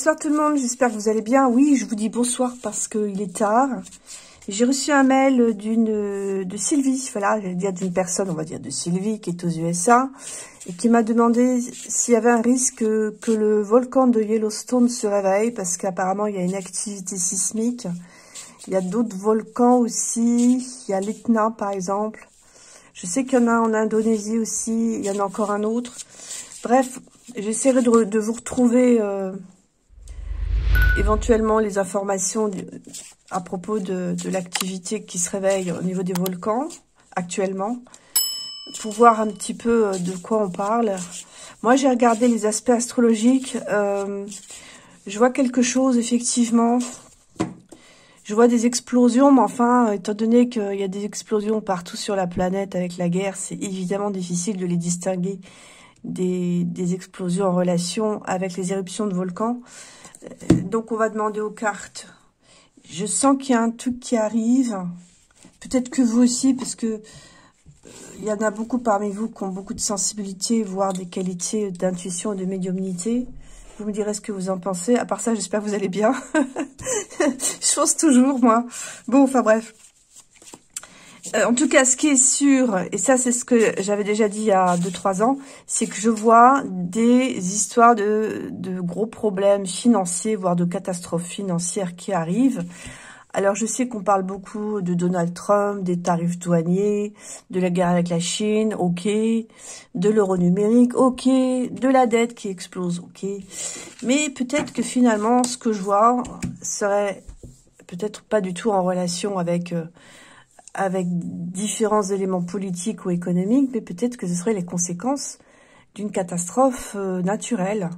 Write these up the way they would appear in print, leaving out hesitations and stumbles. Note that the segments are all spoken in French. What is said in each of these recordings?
Bonsoir tout le monde, j'espère que vous allez bien. Oui, je vous dis bonsoir parce qu'il est tard. J'ai reçu un mail de Sylvie, voilà, j'allais dire d'une personne, on va dire de Sylvie, qui est aux USA, et qui m'a demandé s'il y avait un risque que le volcan de Yellowstone se réveille, parce qu'apparemment il y a une activité sismique. Il y a d'autres volcans aussi, il y a l'Etna par exemple. Je sais qu'il y en a en Indonésie aussi, il y en a encore un autre. Bref, j'essaierai de vous retrouver éventuellement les informations à propos de l'activité qui se réveille au niveau des volcans actuellement, pour voir un petit peu de quoi on parle. Moi, j'ai regardé les aspects astrologiques. Je vois quelque chose, effectivement. Je vois des explosions, mais enfin, étant donné qu'il y a des explosions partout sur la planète avec la guerre, c'est évidemment difficile de les distinguer des explosions en relation avec les éruptions de volcans. Donc, on va demander aux cartes. Je sens qu'il y a un truc qui arrive. Peut-être que vous aussi, parce que il y en a beaucoup parmi vous qui ont beaucoup de sensibilité, voire des qualités d'intuition et de médiumnité. Vous me direz ce que vous en pensez. À part ça, j'espère que vous allez bien. Je pense toujours, moi. Bon, enfin bref. En tout cas, ce qui est sûr, et ça c'est ce que j'avais déjà dit il y a 2-3 ans, c'est que je vois des histoires de gros problèmes financiers, voire de catastrophes financières qui arrivent. Alors je sais qu'on parle beaucoup de Donald Trump, des tarifs douaniers, de la guerre avec la Chine, ok, de l'euro numérique, ok, de la dette qui explose, ok. Mais peut-être que finalement, ce que je vois serait peut-être pas du tout en relation avec différents éléments politiques ou économiques, mais peut-être que ce seraient les conséquences d'une catastrophe naturelle.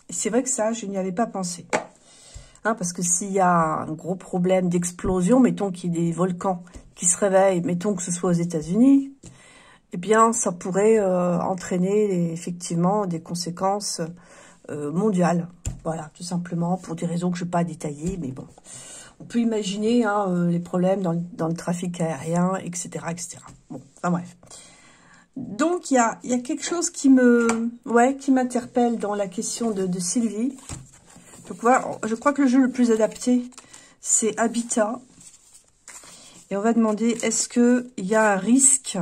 C'est vrai que ça, je n'y avais pas pensé. Hein, parce que s'il y a un gros problème d'explosion, mettons qu'il y ait des volcans qui se réveillent, mettons que ce soit aux États-Unis, eh bien, ça pourrait entraîner effectivement des conséquences mondiales. Voilà, tout simplement, pour des raisons que je ne vais pas détailler, mais bon. On peut imaginer les problèmes dans le trafic aérien, etc., etc. Bon, enfin bref. Donc, il y a quelque chose qui m'interpelle dans la question de Sylvie. Donc, voilà, je crois que le jeu le plus adapté, c'est Habitat. Et on va demander, est-ce qu'il y a un risque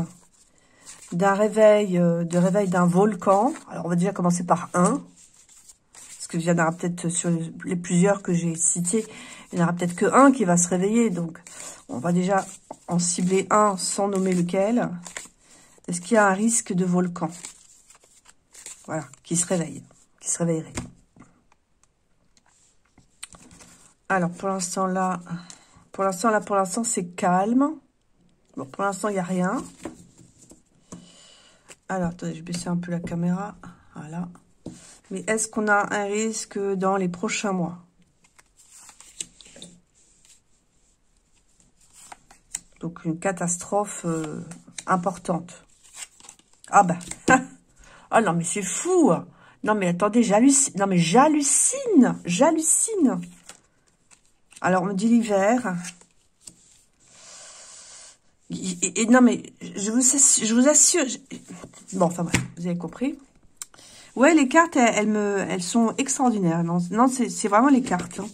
d'un réveil d'un volcan? Alors, on va déjà commencer par un. Parce qu'il y en aura peut-être sur les plusieurs que j'ai cités, il n'y en aura peut-être que un qui va se réveiller. Donc, on va déjà en cibler un sans nommer lequel. Est-ce qu'il y a un risque de volcan? Voilà, qui se réveille, qui se réveillerait. Alors, pour l'instant, c'est calme. Bon, pour l'instant, il n'y a rien. Alors, attendez, je vais baisser un peu la caméra. Voilà. Mais est-ce qu'on a un risque dans les prochains mois? Donc, une catastrophe importante. Ah ben, oh non, mais c'est fou. Non, mais attendez, j'hallucine. Non, mais j'hallucine. Alors, on me dit l'hiver. Et non, mais je vous assure. Bon, enfin bref, vous avez compris. Ouais, les cartes, elles sont extraordinaires. Non, c'est vraiment les cartes. Hein.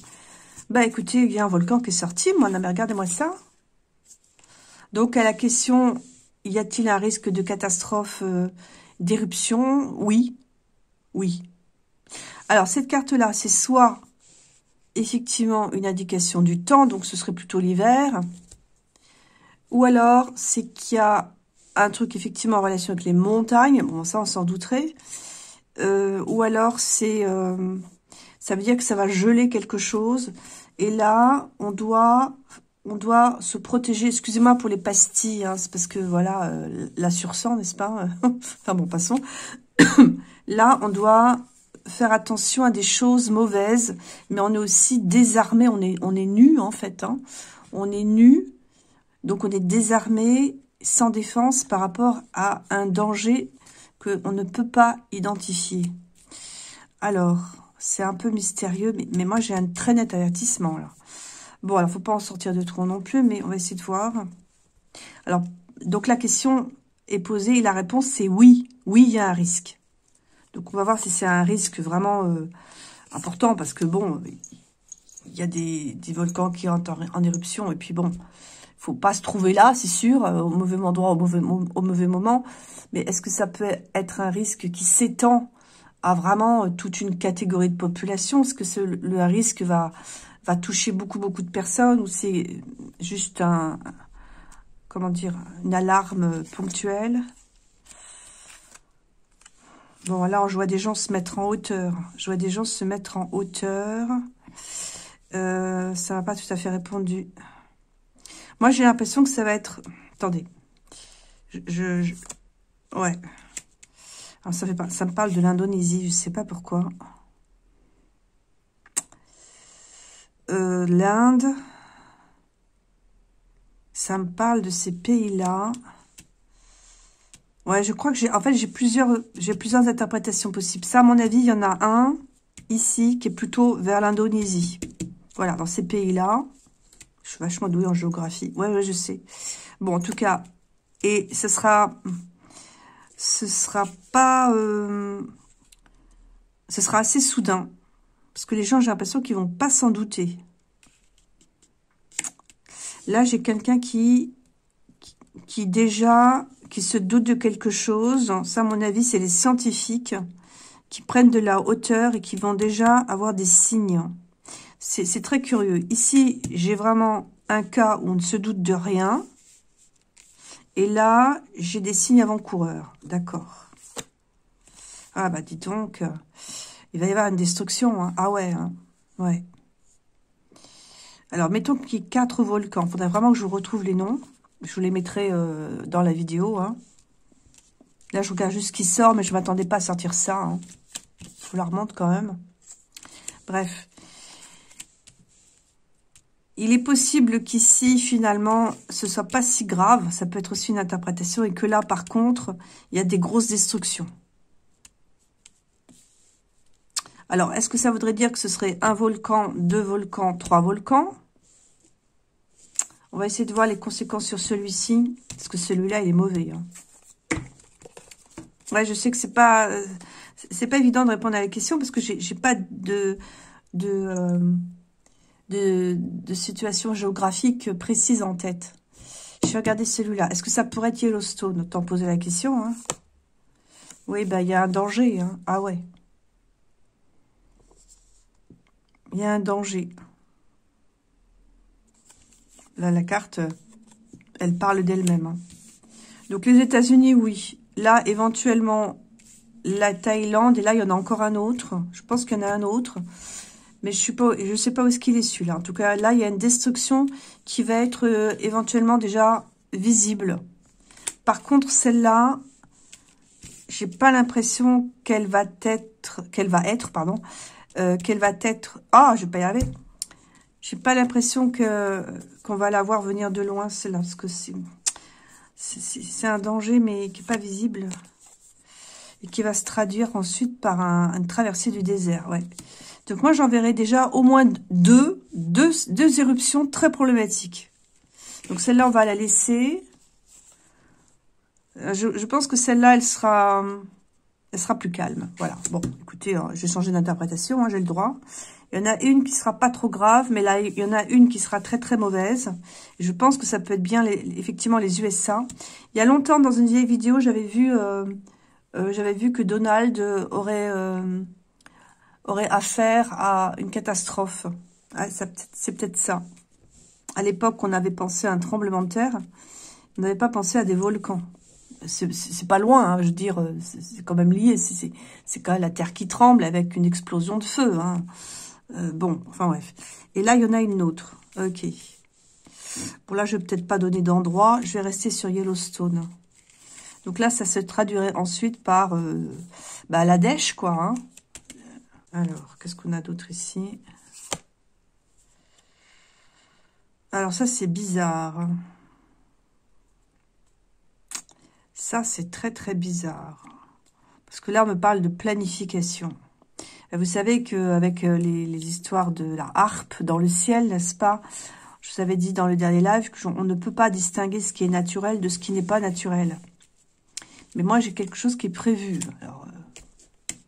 Bah, écoutez, il y a un volcan qui est sorti. Moi, non, mais regardez-moi ça. Donc, à la question, y a-t-il un risque de catastrophe d'éruption? Oui. Oui. Alors, cette carte-là, c'est soit, effectivement, une indication du temps, donc ce serait plutôt l'hiver. Ou alors, c'est qu'il y a un truc, effectivement, en relation avec les montagnes. Bon, ça, on s'en douterait. Ou alors, ça veut dire que ça va geler quelque chose. Et là, on doit se protéger. Excusez-moi pour les pastilles, hein, c'est parce que, voilà, la sursang, n'est-ce pas? Enfin bon, passons. Là, on doit faire attention à des choses mauvaises, mais on est aussi désarmé, on est nu, en fait. Hein. On est nu, donc on est désarmé, sans défense, par rapport à un danger qu'on ne peut pas identifier. Alors, c'est un peu mystérieux, mais moi, j'ai un très net avertissement, là. Bon, alors, faut pas en sortir de trop non plus, mais on va essayer de voir. Alors, donc, la question est posée et la réponse, c'est oui. Oui, il y a un risque. Donc, on va voir si c'est un risque vraiment important parce que bon, il y a des volcans qui entrent en éruption. Et puis bon, faut pas se trouver là, c'est sûr, au mauvais endroit, au mauvais moment. Mais est-ce que ça peut être un risque qui s'étend à vraiment toute une catégorie de population? Est-ce que le risque va toucher beaucoup de personnes, ou c'est juste comment dire, une alarme ponctuelle? Bon, là, je vois des gens se mettre en hauteur. Je vois des gens se mettre en hauteur. Ça m'a pas tout à fait répondu. Moi, j'ai l'impression que ça va être... Attendez. Ouais. Alors, ça me parle de l'Indonésie, je sais pas pourquoi. L'Inde. Ça me parle de ces pays-là. Ouais, je crois que j'ai plusieurs interprétations possibles. Ça, à mon avis, il y en a un ici qui est plutôt vers l'Indonésie. Voilà, dans ces pays-là. Je suis vachement douée en géographie. Ouais, je sais. Bon, en tout cas, et ce sera pas, ce sera assez soudain, parce que les gens, j'ai l'impression qu'ils vont pas s'en douter. Là, j'ai quelqu'un qui se doute de quelque chose. Ça, à mon avis, c'est les scientifiques qui prennent de la hauteur et qui vont déjà avoir des signes. C'est très curieux. Ici, j'ai vraiment un cas où on ne se doute de rien. Et là, j'ai des signes avant-coureurs. D'accord. Ah bah, dis donc, il va y avoir une destruction. Hein. Ah ouais, hein. Ouais. Alors, mettons qu'il y ait 4 volcans. Il faudrait vraiment que je vous retrouve les noms. Je vous les mettrai dans la vidéo. Hein. Là, je regarde juste ce qui sort, mais je ne m'attendais pas à sortir ça. Hein. Je vous la remonte quand même. Bref. Il est possible qu'ici, finalement, ce soit pas si grave. Ça peut être aussi une interprétation. Et que là, par contre, il y a des grosses destructions. Alors, est-ce que ça voudrait dire que ce serait 1 volcan, 2 volcans, 3 volcans? On va essayer de voir les conséquences sur celui-ci. Parce que celui-là, il est mauvais. Hein. Ouais, je sais que c'est pas évident de répondre à la question. Parce que j'ai pas de situation géographique précise en tête. Je vais regarder celui-là. Est-ce que ça pourrait être Yellowstone? Autant poser la question. Hein. Oui, bah, il y a un danger. Hein. Ah ouais. Il y a un danger. Là, la carte, elle parle d'elle-même. Hein. Donc, les États-Unis, oui. Là, éventuellement, la Thaïlande. Et là, il y en a encore un autre. Je pense qu'il y en a un autre. Mais je sais pas où est-ce qu'il est celui-là. En tout cas, là, il y a une destruction qui va être éventuellement déjà visible. Par contre, celle-là, j'ai pas l'impression qu'elle va être... Ah, je vais pas y arriver. J'ai pas l'impression qu'on va la voir venir de loin, celle-là, parce que c'est un danger, mais qui est pas visible. Et qui va se traduire ensuite par une traversée du désert, ouais. Donc moi, j'en verrai déjà au moins deux éruptions très problématiques. Donc celle-là, on va la laisser. Je pense que celle-là, elle sera plus calme. Voilà. Bon, écoutez, je vais changer d'interprétation, hein, j'ai le droit. Il y en a une qui sera pas trop grave, mais là, il y en a une qui sera très très mauvaise. Et je pense que ça peut être bien, effectivement, les USA. Il y a longtemps, dans une vieille vidéo, j'avais vu que Donald aurait affaire à une catastrophe. Ah, c'est peut-être ça. À l'époque, on avait pensé à un tremblement de terre. On n'avait pas pensé à des volcans. C'est pas loin, hein, je veux dire, c'est quand même lié. C'est quand même la terre qui tremble avec une explosion de feu. Hein. Bon, enfin bref. Et là, il y en a une autre. Ok. Bon, là, je vais peut-être pas donner d'endroit. Je vais rester sur Yellowstone. Donc là, ça se traduirait ensuite par la dèche, quoi. Hein. Alors, qu'est-ce qu'on a d'autre ici? Alors, ça, c'est bizarre. Ça, c'est très, très bizarre. Parce que là, on me parle de planification. Et vous savez qu'avec les histoires de la harpe dans le ciel, n'est-ce pas? Je vous avais dit dans le dernier live qu'on ne peut pas distinguer ce qui est naturel de ce qui n'est pas naturel. Mais moi, j'ai quelque chose qui est prévu. Alors,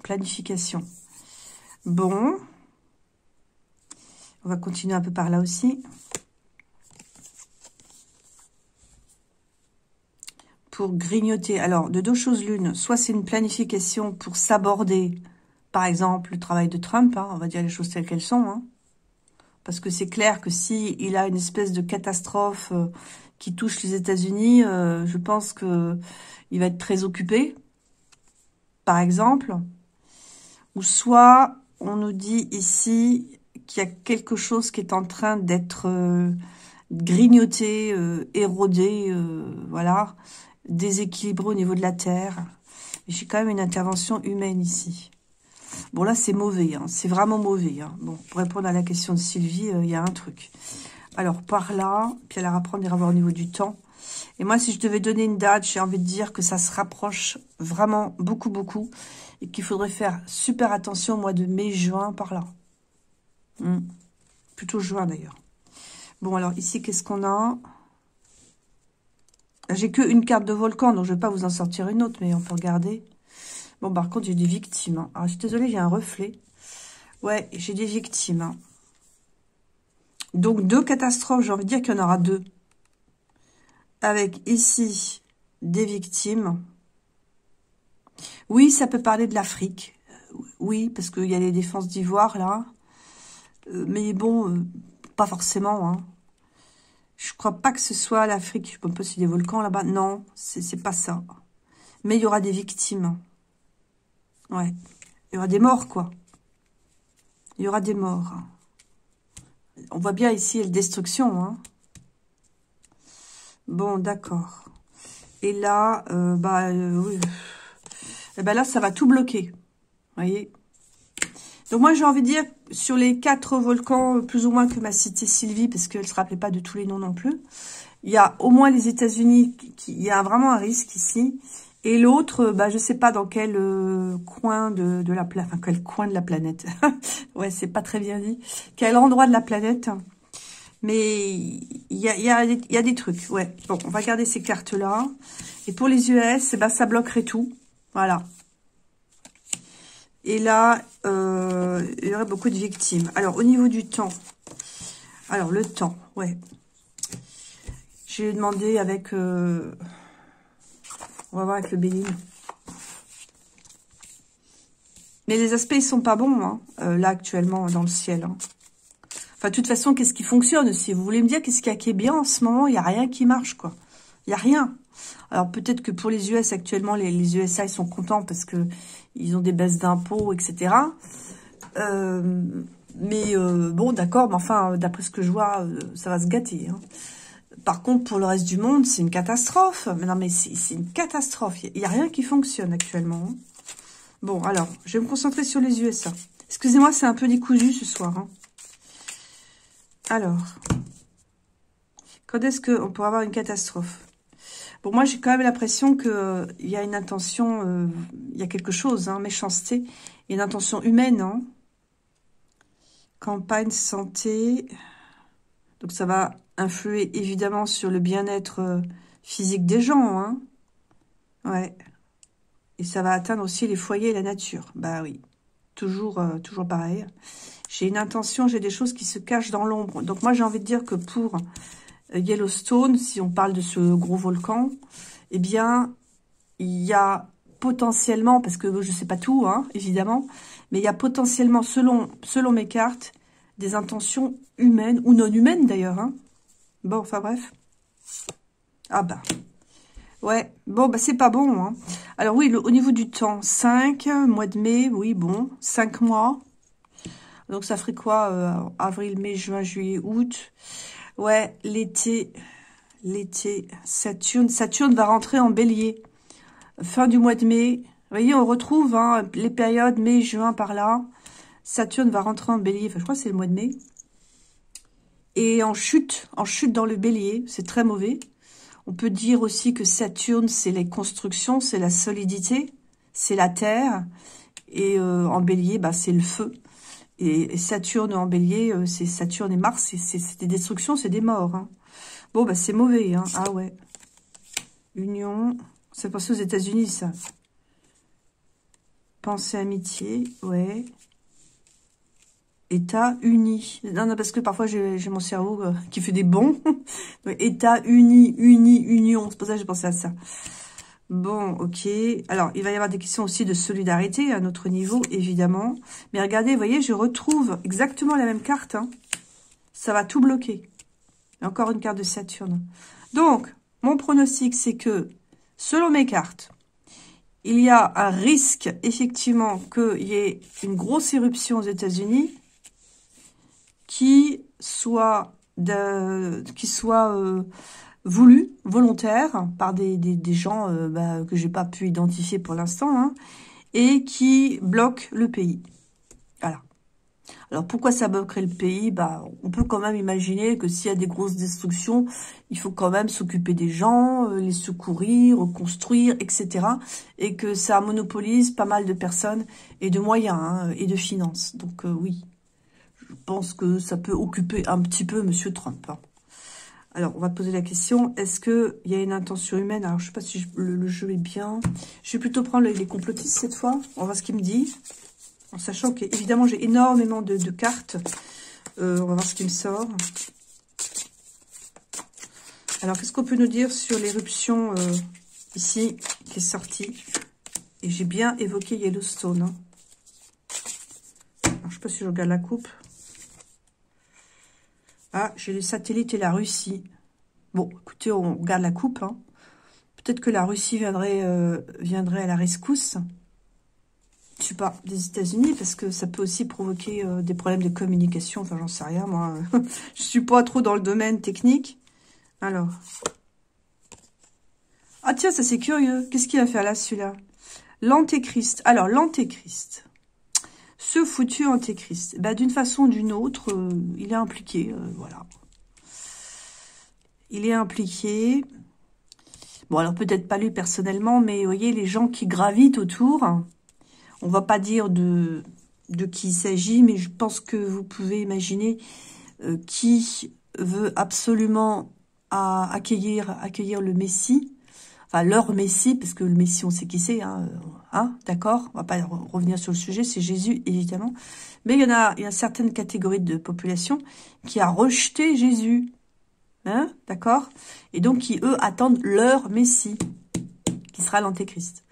planification. Bon, On va continuer un peu par là aussi. Pour grignoter. Alors, de deux choses l'une. Soit c'est une planification pour s'aborder, par exemple, le travail de Trump. Hein, on va dire les choses telles qu'elles sont. Hein, parce que c'est clair que si il a une espèce de catastrophe qui touche les États-Unis, je pense que il va être très occupé, par exemple. Ou soit, on nous dit ici qu'il y a quelque chose qui est en train d'être grignoté, érodé, voilà, déséquilibré au niveau de la Terre. J'ai quand même une intervention humaine ici. Bon, là, c'est mauvais, hein, c'est vraiment mauvais. Hein. Bon, pour répondre à la question de Sylvie, il y a un truc. Alors, par là, puis alors après, on ira voir au niveau du temps. Et moi, si je devais donner une date, j'ai envie de dire que ça se rapproche vraiment beaucoup, beaucoup. Et qu'il faudrait faire super attention au mois de mai, juin, par là. Plutôt juin, d'ailleurs. Bon, alors, ici, qu'est-ce qu'on a? J'ai qu'une carte de volcan, donc je ne vais pas vous en sortir une autre, mais on peut regarder. Bon, par contre, j'ai des victimes. Hein. Alors, je suis désolée, j'ai un reflet. Ouais, j'ai des victimes. Hein. Donc, deux catastrophes, j'ai envie de dire qu'il y en aura deux. Avec ici des victimes. Oui, ça peut parler de l'Afrique. Oui, parce qu'il y a les défenses d'Ivoire, là. Mais bon, pas forcément. Hein. Je crois pas que ce soit l'Afrique. Je peux pas si des volcans là-bas. Non, c'est pas ça. Mais il y aura des victimes. Ouais. Il y aura des morts, quoi. Il y aura des morts. On voit bien ici la destruction. Hein. Bon, d'accord. Et là, oui. Et ben là, ça va tout bloquer. Vous voyez. Donc moi, j'ai envie de dire, sur les 4 volcans, plus ou moins que m'a cité Sylvie, parce qu'elle ne se rappelait pas de tous les noms non plus, il y a au moins les États-Unis, il y a vraiment un risque ici. Et l'autre, je ne sais pas dans quel coin de la planète, enfin, quel coin de la planète. Ouais, c'est pas très bien dit. Quel endroit de la planète. Mais il y a des trucs, ouais. Bon, on va garder ces cartes-là. Et pour les US, ça bloquerait tout. Voilà. Et là, il y aurait beaucoup de victimes. Alors, au niveau du temps. Alors, le temps, ouais. J'ai demandé avec... on va voir avec le bélier. Mais les aspects, ils sont pas bons, hein, là, actuellement, dans le ciel. Hein. Enfin, de toute façon, qu'est-ce qui fonctionne? Si vous voulez me dire qu'est-ce qu'il y a qui est bien en ce moment, il n'y a rien qui marche, quoi. Il n'y a rien. Alors, peut-être que pour les US, actuellement, les USA, ils sont contents parce que ils ont des baisses d'impôts, etc. Bon, d'accord, mais enfin, d'après ce que je vois, ça va se gâter. Hein. Par contre, pour le reste du monde, c'est une catastrophe. Mais non, mais c'est une catastrophe. Il n'y a rien qui fonctionne actuellement. Hein. Bon, alors, je vais me concentrer sur les USA. Excusez-moi, c'est un peu décousu ce soir. Hein. Alors, quand est-ce qu'on pourra avoir une catastrophe? Bon, moi, j'ai quand même l'impression qu'il y a une intention, il y a quelque chose, hein, méchanceté, et une intention humaine. Hein. Campagne santé. Donc, ça va influer évidemment sur le bien-être physique des gens. Hein. Ouais. Et ça va atteindre aussi les foyers et la nature. Bah oui, toujours pareil. J'ai une intention, j'ai des choses qui se cachent dans l'ombre. Donc, moi, j'ai envie de dire que pour Yellowstone, si on parle de ce gros volcan, eh bien, il y a potentiellement, parce que je ne sais pas tout, hein, évidemment, mais il y a potentiellement, selon mes cartes, des intentions humaines, ou non humaines d'ailleurs. Hein. Bon, enfin bref. Ah bah. Ouais, bon, c'est pas bon. Hein. Alors oui, au niveau du temps, 5, mois de mai, oui, bon, 5 mois. Donc ça ferait quoi avril, mai, juin, juillet, août. Ouais, l'été, Saturne va rentrer en bélier. Fin du mois de mai. Vous voyez, on retrouve hein, les périodes mai, juin par là. Saturne va rentrer en bélier. Enfin, je crois que c'est le mois de mai. Et en chute dans le bélier. C'est très mauvais. On peut dire aussi que Saturne, c'est les constructions, c'est la solidité, c'est la terre. Et en bélier, c'est le feu. Et Saturne en bélier, c'est Saturne et Mars, c'est des destructions, c'est des morts. Hein. Bon, c'est mauvais. Hein. Ah ouais. Union. C'est passé aux États-Unis, ça. Pensée amitié, ouais. États-Unis. Non, parce que parfois j'ai mon cerveau qui fait des bonds. États-Unis, union. C'est pour ça que j'ai pensé à ça. Bon, ok. Alors, il va y avoir des questions aussi de solidarité à notre niveau, évidemment. Mais regardez, vous voyez, je retrouve exactement la même carte. Hein. Ça va tout bloquer. Et encore une carte de Saturne. Donc, mon pronostic, c'est que, selon mes cartes, il y a un risque, effectivement, qu'il y ait une grosse éruption aux États-Unis qui soit voulu, volontaire, par des gens que j'ai pas pu identifier pour l'instant, hein, et qui bloque le pays. Voilà. Alors, pourquoi ça bloquerait le pays? On peut quand même imaginer que s'il y a des grosses destructions, il faut quand même s'occuper des gens, les secourir, reconstruire, etc. Et que ça monopolise pas mal de personnes et de moyens hein, et de finances. Donc, oui, je pense que ça peut occuper un petit peu Monsieur Trump. Hein. Alors, on va poser la question, est-ce qu'il y a une intention humaine? Alors, je sais pas si le jeu est bien. Je vais plutôt prendre les complotistes cette fois. On va voir ce qu'il me dit. En sachant qu'évidemment, j'ai énormément de cartes. On va voir ce qui me sort. Alors, qu'est-ce qu'on peut nous dire sur l'éruption ici, qui est sortie? Et j'ai bien évoqué Yellowstone. Hein. Alors, je ne sais pas si je regarde la coupe. Ah, j'ai les satellites et la Russie. Bon, écoutez, on regarde la coupe. Hein. Peut-être que la Russie viendrait à la rescousse. Je sais pas, des États-Unis, parce que ça peut aussi provoquer des problèmes de communication. Enfin, j'en sais rien, moi. Je suis pas trop dans le domaine technique. Alors. Ah tiens, ça c'est curieux. Qu'est-ce qu'il va faire là, celui-là? L'antéchrist. Alors, l'antéchrist. Ce foutu antéchrist. D'une façon ou d'une autre, il est impliqué. Voilà. Il est impliqué. Bon, alors peut-être pas lui personnellement, mais vous voyez, les gens qui gravitent autour... On va pas dire de qui il s'agit, mais je pense que vous pouvez imaginer qui veut absolument accueillir le Messie, enfin leur Messie, parce que le Messie, on sait qui c'est, hein, d'accord? On va pas revenir sur le sujet, c'est Jésus, évidemment. Mais il y a une certaine catégorie de population qui a rejeté Jésus, hein, d'accord? Et donc qui, eux, attendent leur Messie, qui sera l'Antéchrist.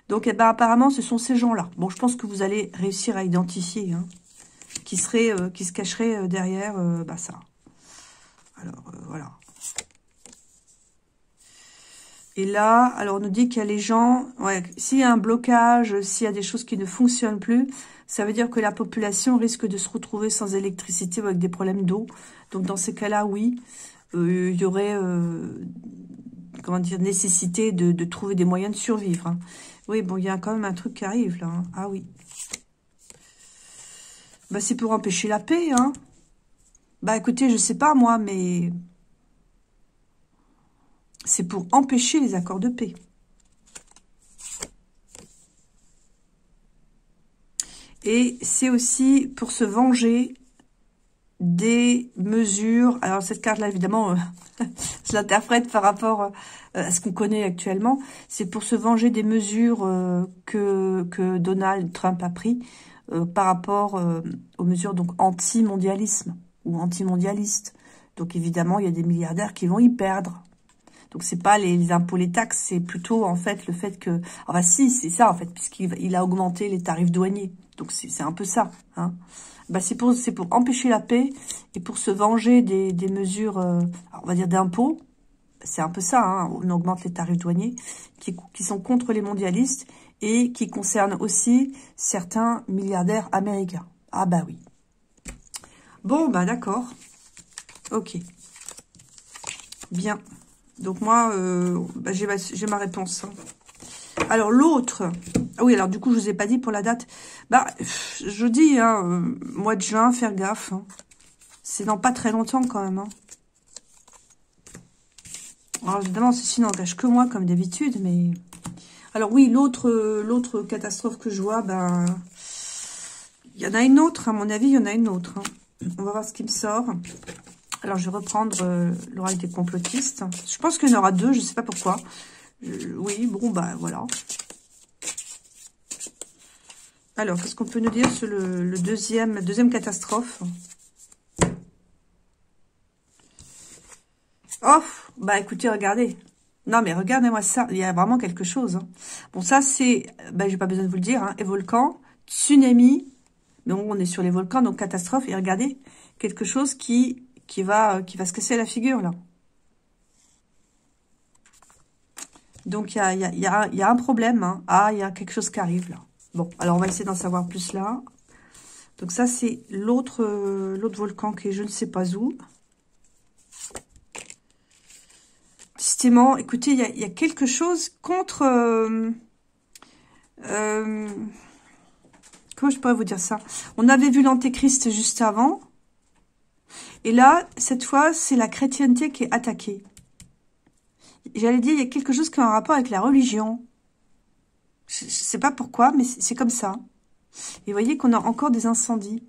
Donc, apparemment, ce sont ces gens-là. Bon, je pense que vous allez réussir à identifier, hein, qui se cacherait derrière ça. Alors, voilà. Et là, alors, on nous dit qu'il y a les gens... Ouais, s'il y a un blocage, s'il y a des choses qui ne fonctionnent plus, ça veut dire que la population risque de se retrouver sans électricité ou avec des problèmes d'eau. Donc, dans ces cas-là, oui, il y aurait... comment dire, nécessité de trouver des moyens de survivre. Hein. Oui, bon, il y a quand même un truc qui arrive, là. Hein. Ah oui. C'est pour empêcher la paix, hein. Écoutez, je sais pas, moi, mais... c'est pour empêcher les accords de paix. Et c'est aussi pour se venger des mesures... Alors, cette carte-là, évidemment, je l'interprète par rapport à ce qu'on connaît actuellement. C'est pour se venger des mesures que Donald Trump a prises par rapport aux mesures donc anti-mondialisme ou anti-mondialistes. Donc, évidemment, il y a des milliardaires qui vont y perdre. Donc, c'est pas les impôts, les taxes, c'est plutôt, en fait, le fait que... Enfin, si, c'est ça, en fait, puisqu'il a augmenté les tarifs douaniers. Donc, c'est un peu ça, hein. C'est pour empêcher la paix et pour se venger des mesures, on va dire, d'impôts. C'est un peu ça, hein, on augmente les tarifs douaniers qui sont contre les mondialistes et qui concernent aussi certains milliardaires américains. Ah oui. Bon, d'accord. Ok. Bien. Donc moi, j'ai ma réponse. Hein. Alors l'autre, oui, alors du coup, je vous ai pas dit pour la date. Je dis, hein, mois de juin, faire gaffe. Hein. C'est dans pas très longtemps quand même. Hein. Alors évidemment, ceci n'engage que moi comme d'habitude, mais... Alors oui, l'autre catastrophe que je vois, il y en a une autre, à mon avis, il y en a une autre. Hein. On va voir ce qui me sort. Alors je vais reprendre l'oracle des complotistes. Je pense qu'il y en aura deux, je sais pas pourquoi. Oui, bon, voilà. Alors, qu'est-ce qu'on peut nous dire sur le deuxième catastrophe? Oh, bah écoutez, regardez. Non, mais regardez-moi ça. Il y a vraiment quelque chose. Hein. Bon, ça, c'est... Ben, j'ai pas besoin de vous le dire. Hein, et volcan, tsunami. Donc, on est sur les volcans, donc catastrophe. Et regardez, quelque chose qui va se casser la figure, là. Donc, il y a un problème. Hein. Ah, il y a quelque chose qui arrive, là. Bon, alors, on va essayer d'en savoir plus, là. Donc, ça, c'est l'autre volcan qui est je ne sais pas où. Justement, écoutez, il y a quelque chose contre... comment je pourrais vous dire ça? On avait vu l'antéchrist juste avant. Et là, cette fois, c'est la chrétienté qui est attaquée. J'allais dire, il y a quelque chose qui a un rapport avec la religion. Je ne sais pas pourquoi, mais c'est comme ça. Et vous voyez qu'on a encore des incendies.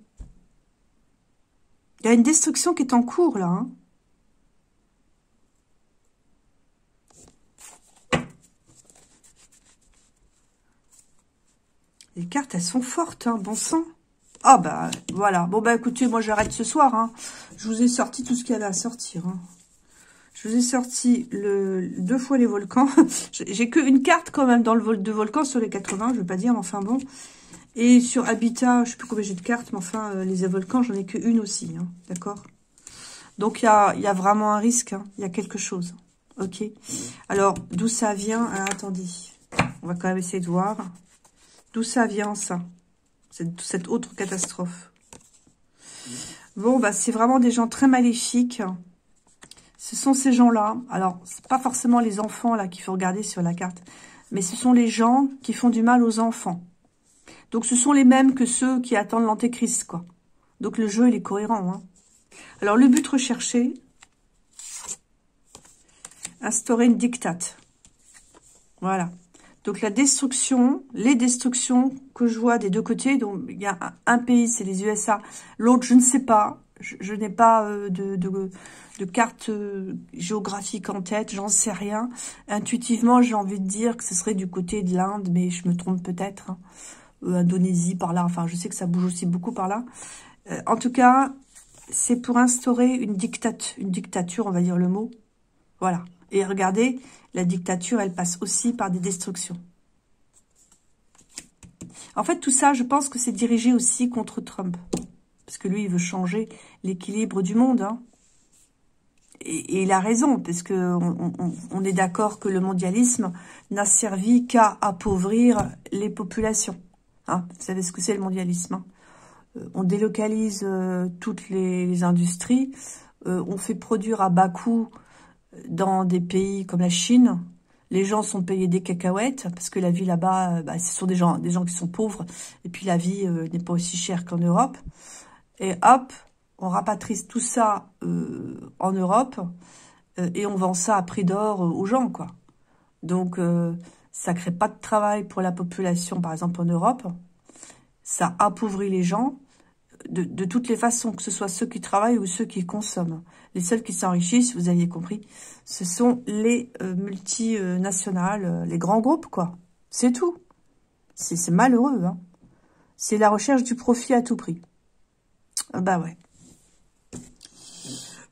Il y a une destruction qui est en cours, là. Hein. Les cartes, elles sont fortes, hein, bon sang. Ah, bah, voilà. Bon, bah, écoutez, moi, j'arrête ce soir. Hein. Je vous ai sorti tout ce qu'il y avait à sortir. Hein. Je vous ai sorti 2 fois les volcans. J'ai qu'une carte, quand même, dans le vol de volcan sur les 80, je ne veux pas dire, mais enfin, bon. Et sur Habitat, je ne sais plus combien j'ai de cartes, mais enfin, les volcans, j'en ai qu'une aussi. Hein, d'accord? Donc, il y a vraiment un risque. Hein. Il y a quelque chose. Ok. Alors, d'où ça vient? Alors, attendez. On va quand même essayer de voir. D'où ça vient, ça? Cette autre catastrophe. Bon, bah, c'est vraiment des gens très maléfiques. Ce sont ces gens-là. Alors, c'est pas forcément les enfants, là, qu'il faut regarder sur la carte. Mais ce sont les gens qui font du mal aux enfants. Donc, ce sont les mêmes que ceux qui attendent l'antéchrist, quoi. Donc, le jeu, il est cohérent, hein. Alors, le but recherché, instaurer une dictate. Voilà. Donc, la destruction, les destructions que je vois des deux côtés, donc il y a un pays, c'est les USA, l'autre, je ne sais pas, je n'ai pas de carte géographique en tête, j'en sais rien. Intuitivement, j'ai envie de dire que ce serait du côté de l'Inde, mais je me trompe peut-être. Hein. Indonésie, par là, enfin, je sais que ça bouge aussi beaucoup par là. En tout cas, c'est pour instaurer une dictature, on va dire le mot. Voilà. Et regardez, la dictature, elle passe aussi par des destructions. En fait, tout ça, je pense que c'est dirigé aussi contre Trump. Parce que lui, il veut changer l'équilibre du monde. Hein. Et il a raison, parce que on est d'accord que le mondialisme n'a servi qu'à appauvrir les populations. Hein. Vous savez ce que c'est le mondialisme. Hein. On délocalise toutes les industries. On fait produire à bas coût dans des pays comme la Chine. Les gens sont payés des cacahuètes parce que la vie là-bas, bah, ce sont des gens qui sont pauvres. Et puis la vie n'est pas aussi chère qu'en Europe. Et hop, on rapatrie tout ça en Europe et on vend ça à prix d'or aux gens, quoi. Donc, ça crée pas de travail pour la population, par exemple en Europe. Ça appauvrit les gens de toutes les façons, que ce soit ceux qui travaillent ou ceux qui consomment. Les seuls qui s'enrichissent, vous aviez compris, ce sont les multinationales, les grands groupes, quoi. C'est tout. C'est malheureux, hein. C'est la recherche du profit à tout prix. Bah ouais.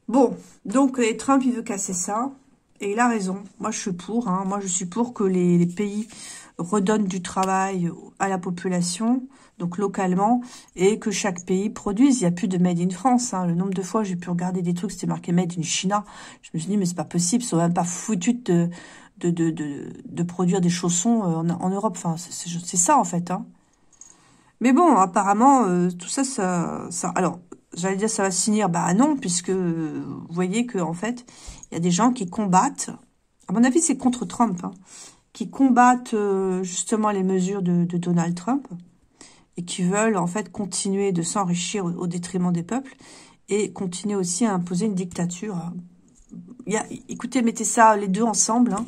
Bon, donc Trump, il veut casser ça. Et il a raison. Moi, je suis pour. Hein. Moi, je suis pour que les pays redonnent du travail à la population, donc localement, et que chaque pays produise. Il n'y a plus de Made in France. Hein. Le nombre de fois, j'ai pu regarder des trucs, c'était marqué Made in China. Je me suis dit, mais c'est pas possible. Ils sont même pas foutus de produire des chaussons en Europe. Enfin, c'est ça, en fait. Hein. Mais bon, apparemment, tout ça, alors, j'allais dire ça va se finir. Bah non, puisque vous voyez que en fait, il y a des gens qui combattent. À mon avis, c'est contre Trump, hein, qui combattent justement les mesures de Donald Trump et qui veulent en fait continuer de s'enrichir au détriment des peuples et continuer aussi à imposer une dictature. Écoutez, mettez ça les deux ensemble. Hein.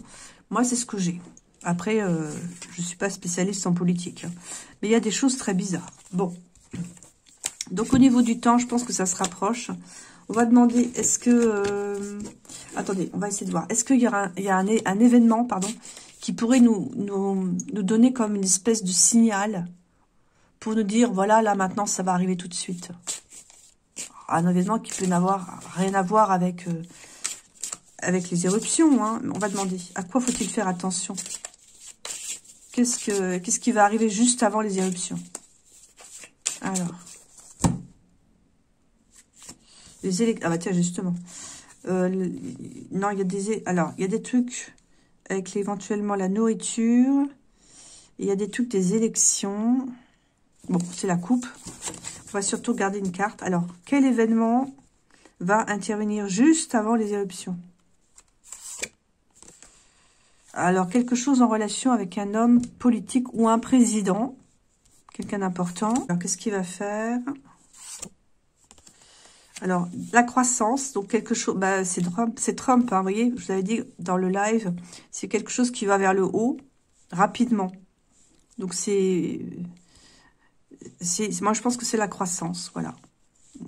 Moi, c'est ce que j'ai. Après, je suis pas spécialiste en politique, hein, mais il y a des choses très bizarres. Bon. Donc, au niveau du temps, je pense que ça se rapproche. On va demander, est-ce que... attendez, on va essayer de voir. Est-ce qu'il y a un événement, pardon, qui pourrait nous donner comme une espèce de signal pour nous dire, voilà, là, maintenant, ça va arriver tout de suite. Un événement qui peut n'avoir rien à voir avec, avec les éruptions, hein. On va demander, à quoi faut-il faire attention? Qu'est-ce qui va arriver juste avant les éruptions? Alors. Ah bah tiens, justement. Non, il y a des... Alors, il y a des trucs avec éventuellement la nourriture. Il y a des trucs des élections. Bon, c'est la coupe. On va surtout garder une carte. Alors, quel événement va intervenir juste avant les éruptions? Alors, quelque chose en relation avec un homme politique ou un président. Quelqu'un d'important. Alors, qu'est-ce qu'il va faire? Alors, la croissance, donc quelque chose, bah, c'est Trump, hein, vous voyez, je vous avais dit dans le live, c'est quelque chose qui va vers le haut, rapidement. Donc, moi, je pense que c'est la croissance, voilà.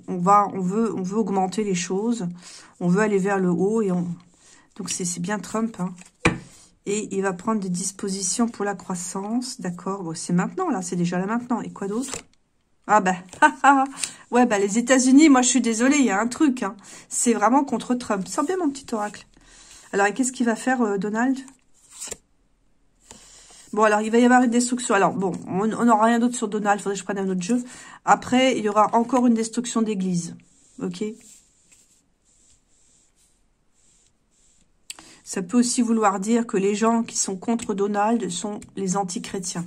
On veut augmenter les choses, on veut aller vers le haut, donc c'est bien Trump, hein. Et il va prendre des dispositions pour la croissance, d'accord. Bon, c'est maintenant, là, c'est déjà là maintenant. Et quoi d'autre? Ah ben, ouais, bah les États-Unis, moi je suis désolée, il y a un truc, hein. C'est vraiment contre Trump. Sors bien mon petit oracle. Alors, et qu'est-ce qu'il va faire, Donald? Bon, alors, il va y avoir une destruction. Alors, bon, on n'aura rien d'autre sur Donald, il faudrait que je prenne un autre jeu. Après, il y aura encore une destruction d'église, ok? Ça peut aussi vouloir dire que les gens qui sont contre Donald sont les anti-chrétiens.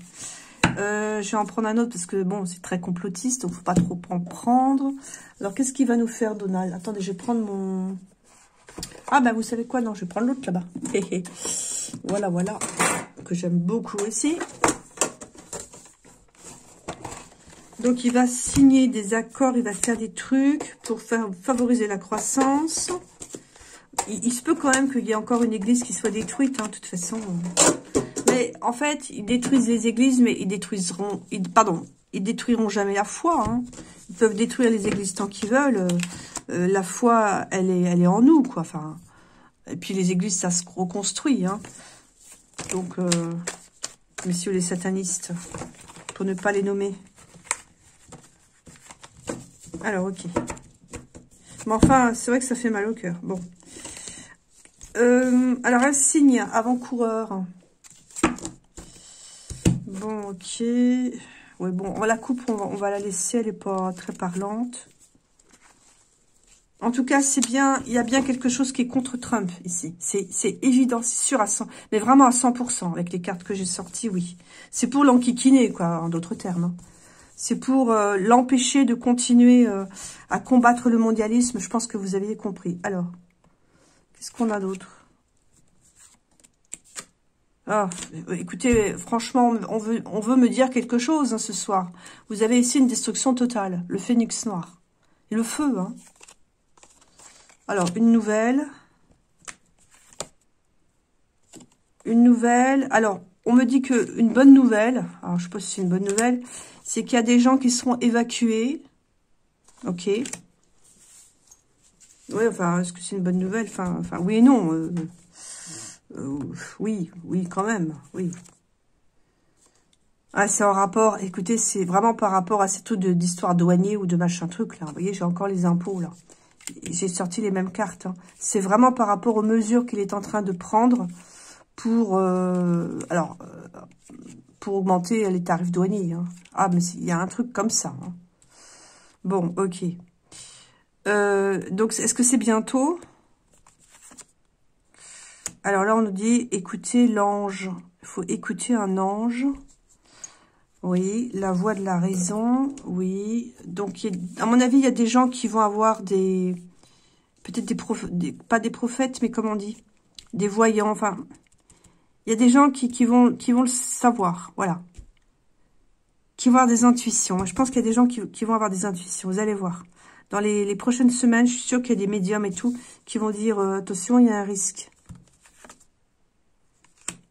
Je vais en prendre un autre parce que, bon, c'est très complotiste, donc faut pas trop en prendre. Alors, qu'est-ce qu'il va nous faire, Donald? Attendez, je vais prendre mon... Ah, bah, vous savez quoi? Non, je vais prendre l'autre là-bas. Voilà, voilà. Que j'aime beaucoup aussi. Donc, il va signer des accords, il va faire des trucs pour favoriser la croissance. Il se peut quand même qu'il y ait encore une église qui soit détruite, hein, de toute façon. Mais en fait, ils détruisent les églises, mais ils détruiront jamais la foi, hein. Ils peuvent détruire les églises tant qu'ils veulent. La foi, elle est en nous, quoi. Enfin, et puis les églises, ça se reconstruit, hein. Donc, messieurs les satanistes, pour ne pas les nommer. Alors, ok. Mais enfin, c'est vrai que ça fait mal au cœur. Bon. Alors, un signe avant-coureur. Bon, ok. Oui, bon, la coupe, on va la laisser. Elle n'est pas très parlante. En tout cas, c'est bien. Il y a bien quelque chose qui est contre Trump, ici. C'est évident, c'est sûr à 100. Mais vraiment à 100%, avec les cartes que j'ai sorties, oui. C'est pour l'enquiquiner, quoi, en d'autres termes, hein. C'est pour l'empêcher de continuer à combattre le mondialisme. Je pense que vous avez compris. Alors, qu'est-ce qu'on a d'autre? Ah, écoutez, franchement, on veut me dire quelque chose, hein, ce soir. Vous avez ici une destruction totale. Le phénix noir. Et le feu, hein. Alors, une nouvelle. Une nouvelle. Alors, on me dit qu'une bonne nouvelle, alors je sais pas si c'est une bonne nouvelle, c'est qu'il y a des gens qui seront évacués. Ok. Oui, enfin, est-ce que c'est une bonne nouvelle? Enfin, oui et non. Oui, quand même, oui. Ah, c'est en rapport, écoutez, c'est vraiment par rapport à ces trucs d'histoire douanier ou de machin truc, là. Vous voyez, j'ai encore les impôts, là. J'ai sorti les mêmes cartes, hein. C'est vraiment par rapport aux mesures qu'il est en train de prendre pour, pour augmenter les tarifs douaniers, hein. Ah, mais il y a un truc comme ça, hein. Bon, ok. Donc, est-ce que c'est bientôt? Alors là, on nous dit, écoutez l'ange. Il faut écouter un ange. Oui, la voix de la raison. Oui. Donc, à mon avis, il y a des gens qui vont avoir peut-être pas des prophètes, mais comment on dit? Des voyants. Enfin, il y a des gens qui vont le savoir. Voilà. Qui vont avoir des intuitions. Je pense qu'il y a des gens qui vont avoir des intuitions. Vous allez voir. Dans les prochaines semaines, je suis sûre qu'il y a des médiums et tout qui vont dire, attention, il y a un risque.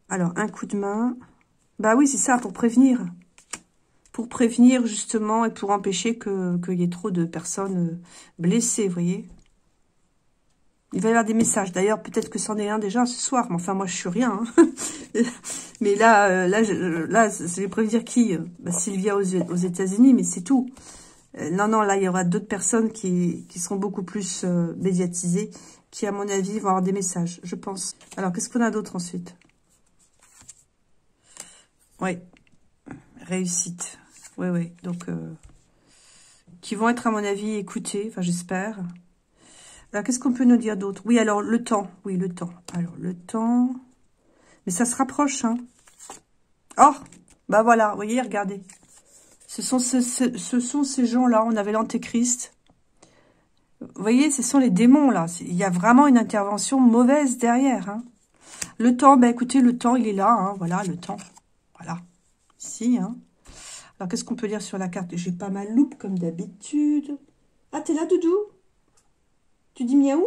Alors, un coup de main. Bah oui, c'est ça, pour prévenir. Pour prévenir, justement, et pour empêcher qu'il y ait trop de personnes blessées, vous voyez. Il va y avoir des messages. D'ailleurs, peut-être que c'en est un déjà ce soir. Mais enfin, moi, je suis rien, hein. Mais là, je vais prévenir qui? Bah, Sylvia aux États-Unis, mais c'est tout. Non, non, là, il y aura d'autres personnes qui seront beaucoup plus médiatisées, qui, à mon avis, vont avoir des messages, je pense. Alors, qu'est-ce qu'on a d'autre ensuite? Oui, réussite. Oui, oui, donc, qui vont être, à mon avis, écoutés, enfin, j'espère. Alors, qu'est-ce qu'on peut nous dire d'autre? Oui, alors, le temps. Oui, le temps. Alors, le temps... Mais ça se rapproche, hein. Oh, bah voilà, vous voyez, regardez. Ce sont ces gens-là. On avait l'antéchrist. Vous voyez, ce sont les démons, là. Il y a vraiment une intervention mauvaise derrière, hein. Le temps, bah écoutez, le temps, il est là, hein. Voilà, le temps. Voilà. Ici, hein. Alors, qu'est-ce qu'on peut dire sur la carte? J'ai pas ma loupe, comme d'habitude. Ah, t'es là, Doudou? Tu dis miaou?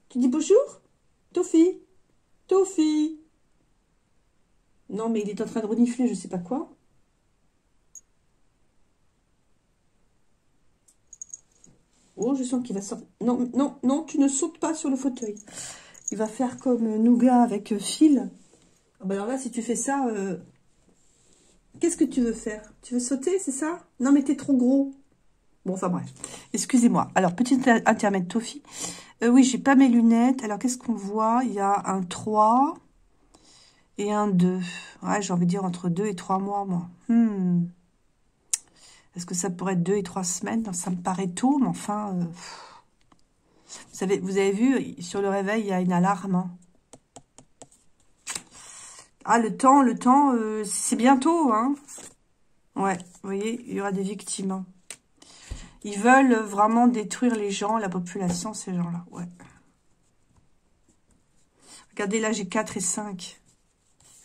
Tu dis bonjour? Tofi? Tofi? Non, mais il est en train de renifler, je sais pas quoi. Oh, je sens qu'il va sortir. Non, non, non, tu ne sautes pas sur le fauteuil. Il va faire comme Nougat avec Phil. Ah bah alors là, si tu fais ça, qu'est-ce que tu veux faire? Tu veux sauter, c'est ça? Non, mais t'es trop gros. Bon, enfin bref. Excusez-moi. Alors, petit intermède, Tofi. Oui, j'ai pas mes lunettes. Alors, qu'est-ce qu'on voit? Il y a un 3 et un 2. Ouais, j'ai envie de dire entre 2 et 3 mois, moi. Est-ce que ça pourrait être 2 et 3 semaines? Ça me paraît tôt, mais enfin... vous avez vu, sur le réveil, il y a une alarme. Hein. Ah, le temps, c'est bientôt, hein. Ouais, vous voyez, il y aura des victimes. Hein. Ils veulent vraiment détruire les gens, la population, ces gens-là, ouais. Regardez, là, j'ai 4 et 5.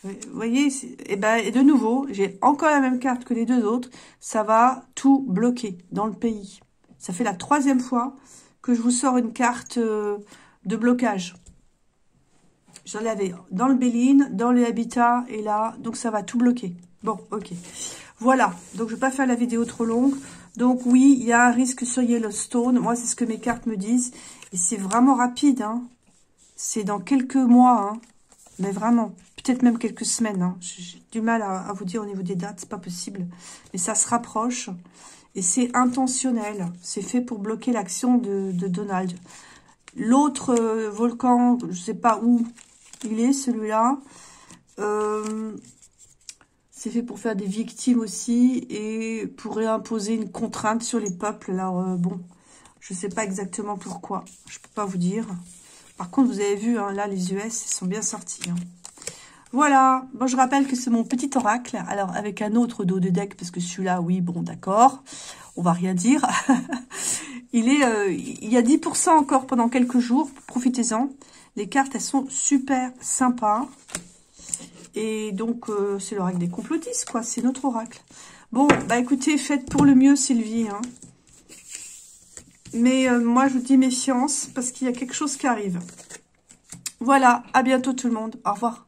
Vous voyez, et ben, de nouveau, j'ai encore la même carte que les deux autres. Ça va tout bloquer dans le pays. Ça fait la 3e fois que je vous sors une carte de blocage. J'en avais dans le Béline, dans les habitats et là. Donc, ça va tout bloquer. Bon, ok. Voilà. Donc, je ne vais pas faire la vidéo trop longue. Donc, oui, il y a un risque sur Yellowstone. Moi, c'est ce que mes cartes me disent. Et c'est vraiment rapide. Hein. C'est dans quelques mois. Hein. Mais vraiment. Peut-être même quelques semaines. Hein. J'ai du mal à vous dire au niveau des dates. C'est pas possible. Mais ça se rapproche. Et c'est intentionnel. C'est fait pour bloquer l'action de Donald. L'autre volcan, je sais pas où il est, celui-là. C'est fait pour faire des victimes aussi. Et pour réimposer une contrainte sur les peuples. Alors, bon, je sais pas exactement pourquoi. Je peux pas vous dire. Par contre, vous avez vu, hein, là, les US, ils sont bien sortis. Hein. Voilà, bon, je rappelle que c'est mon petit oracle, alors avec un autre dos de deck, parce que celui-là, oui, bon, d'accord, on va rien dire. Il y a 10% encore pendant quelques jours, profitez-en. Les cartes, elles sont super sympas. Et donc, c'est l'oracle des complotistes, quoi, c'est notre oracle. Bon, bah écoutez, faites pour le mieux, Sylvie. Hein. Mais moi, je vous dis méfiance, parce qu'il y a quelque chose qui arrive. Voilà, à bientôt tout le monde, au revoir.